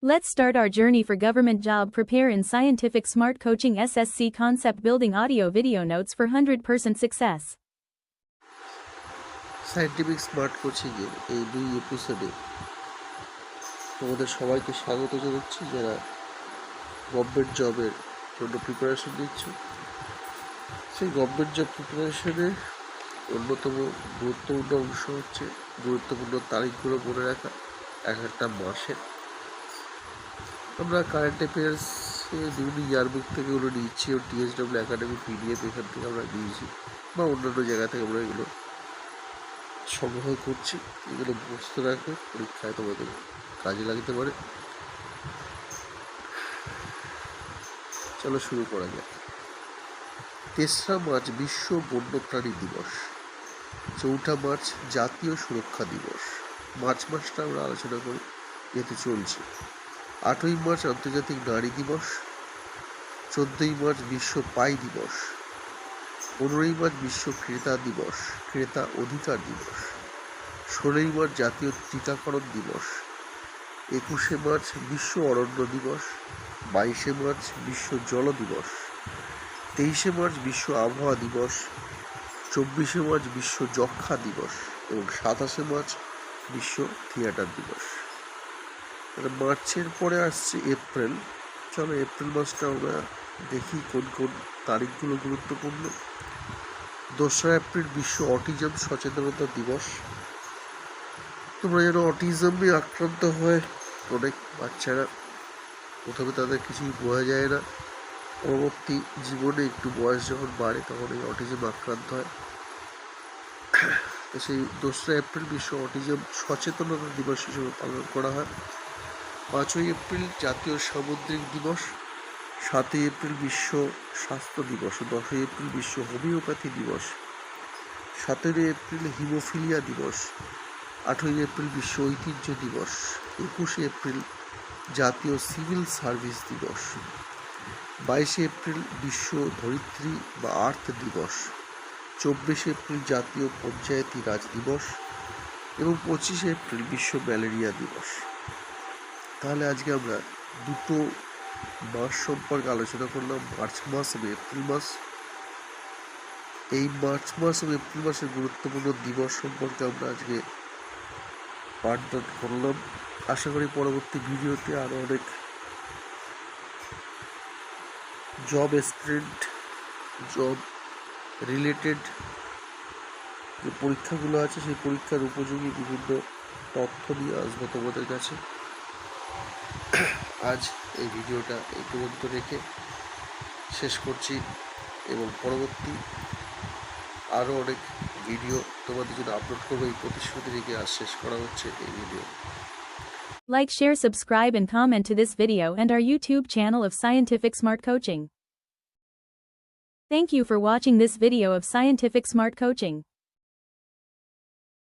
Let's start our journey for government job. Prepare in Scientific Smart Coaching SSC Concept Building Audio Video Notes for 100% Success. Scientific smart কোচিংয়ের এই 2 এপিসোডে তোমাদের সবাইকে স্বাগত জানাচ্ছি যারা গভর্নমেন্ট জবের জন্য প্রিপারেশন নিচ্ছ। সেই গভর্নমেন্ট জব প্রিপারেশনের অন্যতম গুরুত্বপূর্ণ অংশ হচ্ছে গুরুত্বপূর্ণ তারিখগুলো মনে রাখা এক একটা মাসের। আমরা কারেন্ট অ্যাফেয়ার্সে বিভিন্ন ইয়ারবুক থেকে এগুলো নিচ্ছি এবং TSW একাডেমি PDF এখান থেকে আমরা নিয়েছি বা অন্যান্য জায়গা থেকে আমরা এগুলো সংগ্রহ করছি। এগুলো বুঝতে রাখবে, পরীক্ষায় তোমাদের কাজে লাগতে পারে। চলো শুরু করা যাক। 3রা মার্চ বিশ্ব বন্যপ্রাণী দিবস, 4ঠা মার্চ জাতীয় সুরক্ষা দিবস। মার্চ মাসটা আমরা আলোচনা করি যেহেতু চলছে। 8ই মার্চ আন্তর্জাতিক নারী দিবস, 14ই মার্চ বিশ্ব পাই দিবস, 15ই মার্চ বিশ্ব ক্রেতা দিবস, ক্রেতা অধিকার দিবস, 16ই মার্চ জাতীয় টিকাকরণ দিবস, 21শে মার্চ বিশ্ব অরণ্য দিবস, 22শে মার্চ বিশ্ব জল দিবস, 23শে মার্চ বিশ্ব আবহাওয়া দিবস, 24শে মার্চ বিশ্ব যক্ষ্মা দিবস এবং 27শে মার্চ বিশ্ব থিয়েটার দিবস। মার্চের পরে আসছে এপ্রিল। চলো এপ্রিল মাসটা আমরা দেখি কোন কোন তারিখগুলো গুরুত্বপূর্ণ। 2রা এপ্রিল বিশ্ব অটিজম সচেতনতা দিবস। তোমরা যেন অটিজমে আক্রান্ত হয় অনেক বাচ্চারা, প্রথমে তাদের কিছুই বোঝা যায় না, পরবর্তী জীবনে একটু বয়স যখন বাড়ে তখন এই অটিজম আক্রান্ত হয়। তো সেই 2রা এপ্রিল বিশ্ব অটিজম সচেতনতা দিবস হিসেবে পালন করা হয়। 5ই এপ্রিল জাতীয় সামুদ্রিক দিবস, 7ই এপ্রিল বিশ্ব স্বাস্থ্য দিবস, 10ই এপ্রিল বিশ্ব হোমিওপ্যাথি দিবস, 17ই এপ্রিল হিমোফিলিয়া দিবস, 18ই এপ্রিল বিশ্ব ঐতিহ্য দিবস, 21শে এপ্রিল জাতীয় সিভিল সার্ভিস দিবস, 22শে এপ্রিল বিশ্ব ধরিত্রী বা আর্থ দিবস, 24শে এপ্রিল জাতীয় পঞ্চায়েতি রাজ দিবস এবং 25শে এপ্রিল বিশ্ব ম্যালেরিয়া দিবস। তাহলে আজকে আমরা দুটো মাস সম্পর্কে আলোচনা করলাম, মার্চ মাস এবং এপ্রিল মাস। এই মার্চ মাস এবং এপ্রিল মাসের গুরুত্বপূর্ণ দিবস সম্পর্কে আমরা আজকে পাঠদান করলাম। আশা করি পরবর্তী ভিডিওতে আরও অনেক জব স্টুডেন্ট জব রিলেটেড যে পরীক্ষাগুলো আছে সেই পরীক্ষার উপযোগী বিভিন্ন তথ্য নিয়ে আসবো তোমাদের কাছে। আজ এই ভিডিওটা এই পর্যন্ত রেখে শেষ করছি এবং পরবর্তী আরও অনেক ভিডিও তোমাদের জন্য আপলোড করবো এই প্রতিশ্রুতি রেখে আজ শেষ করা হচ্ছে এই video. Like, share, subscribe and comment to this video and our YouTube channel of Scientific Smart Coaching. Thank you for watching this video of Scientific Smart Coaching.